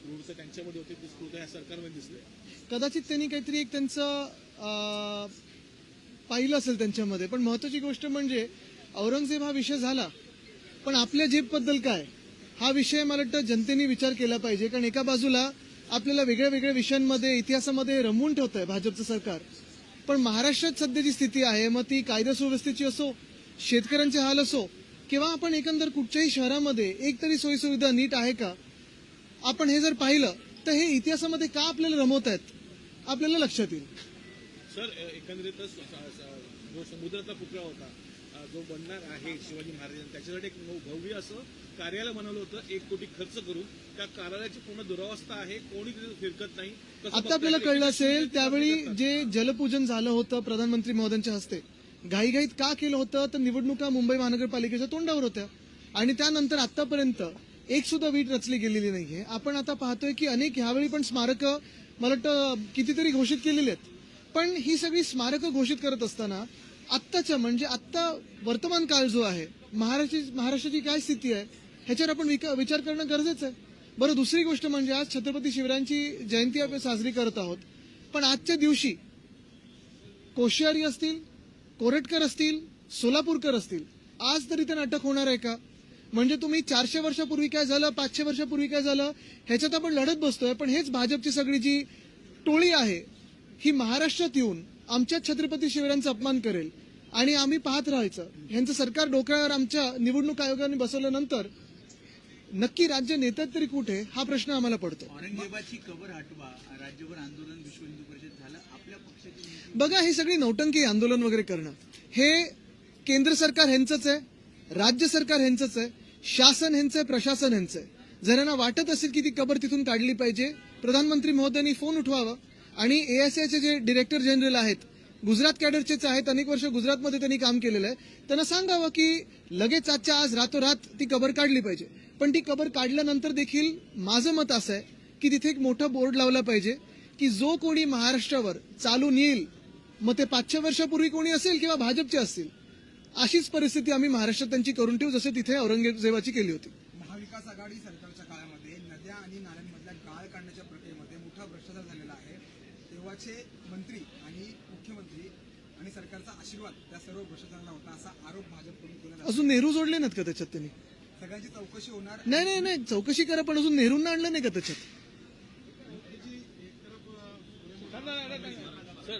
क्रूरता त्यांच्यामध्ये होती, ती क्रूरता या सरकारमध्ये दिसते. कदाचित त्यांनी काहीतरी एक त्यांचं पाहिलं असेल त्यांच्यामध्ये. पण महत्वाची गोष्ट म्हणजे औरंगजेब हा विषय झाला, पण आपल्या जेबबद्दल काय हा विषय मला वाटतं जनतेने विचार केला पाहिजे. कारण एका बाजूला आपल्याला वेगळ्या वेगळ्या विषयांमध्ये इतिहासामध्ये रमवून ठेवत आहे भाजपचं सरकार, पण महाराष्ट्रात सध्याची स्थिती आहे, मग ती कायदा सुव्यवस्थेची असो, शेतकऱ्यांचे हाल असो, किंवा आपण एकंदर कुठच्याही शहरामध्ये एक तरी सोयीसुविधा नीट आहे का, आपण हे जर पाहिलं तर हे इतिहासामध्ये का आपल्याला रमवत आहेत आपल्याला लक्षात येईल. सर, एकंदरीतच जो समुद्रातला पुतळा होता जो बनणार आहे शिवाजी महाराजांनी, त्याच्यासाठी एक भव्य असं कार्यालय बनवलं होतं 1 कोटी खर्च करून. त्या कार्यालयाची पूर्ण दुरावस्था आहे, कोणी तिथे फिरकत नाही. आता आपल्याला कळलं असेल त्यावेळी जे जलपूजन झालं होतं प्रधानमंत्री महोदयांच्या हस्ते, घाईघाईत का केलं होतं तर निवडणुका मुंबई महानगरपालिकेच्या तोंडावर होत्या आणि त्यानंतर आतापर्यंत एक सुद्धा वीट रचली गेलेली नाहीये. आपण आता पाहतोय की अनेक ह्यावेळी पण स्मारकं मला वाटतं कितीतरी घोषित केलेली आहेत. पण ही सगळी स्मारकं घोषित करत असताना आत्ताच्या म्हणजे आत्ता वर्तमान काळ जो आहे, महाराष्ट्राची काय स्थिती आहे ह्याच्यावर आपण विचार करणं गरजेचं आहे. बरं, दुसरी गोष्ट म्हणजे आज छत्रपती शिवरायांची जयंती आपण साजरी करत आहोत, पण आजच्या दिवशी कोश्यारी असतील, कोरटकर असतील, सोलापूरकर असतील, आज तरी त्यांना अटक होणार आहे का? म्हणजे तुम्ही 400 वर्षापूर्वी काय झालं, 500 वर्षापूर्वी काय झालं ह्याच्यात आपण लढत बसतोय, पण हेच भाजपची सगळी जी टोळी आहे ही महाराष्ट्रात येऊन आमच्या छत्रपती शिवरायांचा अपमान करेल आणि आम्ही पाहत राहायचं. ह्यांचं सरकार डोक्यावर आमच्या निवडणूक आयोगाने बसवल्यानंतर नक्की राज्य नेत्यात तरी कुठे हा प्रश्न आम्हाला पडतो. औरंगजेबाची कबर हटवा, राज्यभर आंदोलन विश्व हिंदू परिषद झालं. आपल्या पक्षाची बघा, ही सगळी नौटंकी आंदोलन वगैरे करणं हे केंद्र सरकार ह्यांचंच आहे, राज्य सरकार ह्यांचंच आहे, शासन ह्यांचं आहे, प्रशासन ह्यांचं आहे. जर यांना वाटत असेल की ती कबर तिथून काढली पाहिजे, प्रधानमंत्री महोदयांनी फोन उठवावा आणि एएसआयचे जे डायरेक्टर जनरल आहेत, गुजरात कॅडरचेच आहेत, अनेक वर्ष गुजरातमध्ये त्यांनी काम केलेलं आहे, त्यांना सांगावं की लगेच आजच्या आज रातोरात ती कबर काढली पाहिजे. पण ती कबर काढल्यानंतर देखील माझं मत असं आहे की तिथे एक मोठा बोर्ड लावला पाहिजे की जो कोणी महाराष्ट्रावर चालून येईल, मग ते 500 वर्षापूर्वी कोणी असेल किंवा भाजपचे असतील, अशीच परिस्थिती आम्ही महाराष्ट्रात त्यांची करून ठेवू जसं तिथे औरंगजेबाची केली होती. महाविकास आघाडी सरकारच्या काळामध्ये नद्या आणि नाल्यांमधल्या गाळ काढण्याच्या प्रक्रियेमध्ये मोठा भ्रष्टाचार झालेला आहे. तेव्हाचे मंत्री आणि मुख्यमंत्री आणि सरकारचा आशीर्वाद त्या सर्व भ्रष्टाचाराला होता असा आरोप भाजपकडून केला जातो. अजून नेहरू जोडले नाहीत का त्याच्यात त्यांनी? सगळ्यांची चौकशी होणार नाही, चौकशी करा, पण अजून नेहरूंना आणलं नाही का त्याच्यात? सर,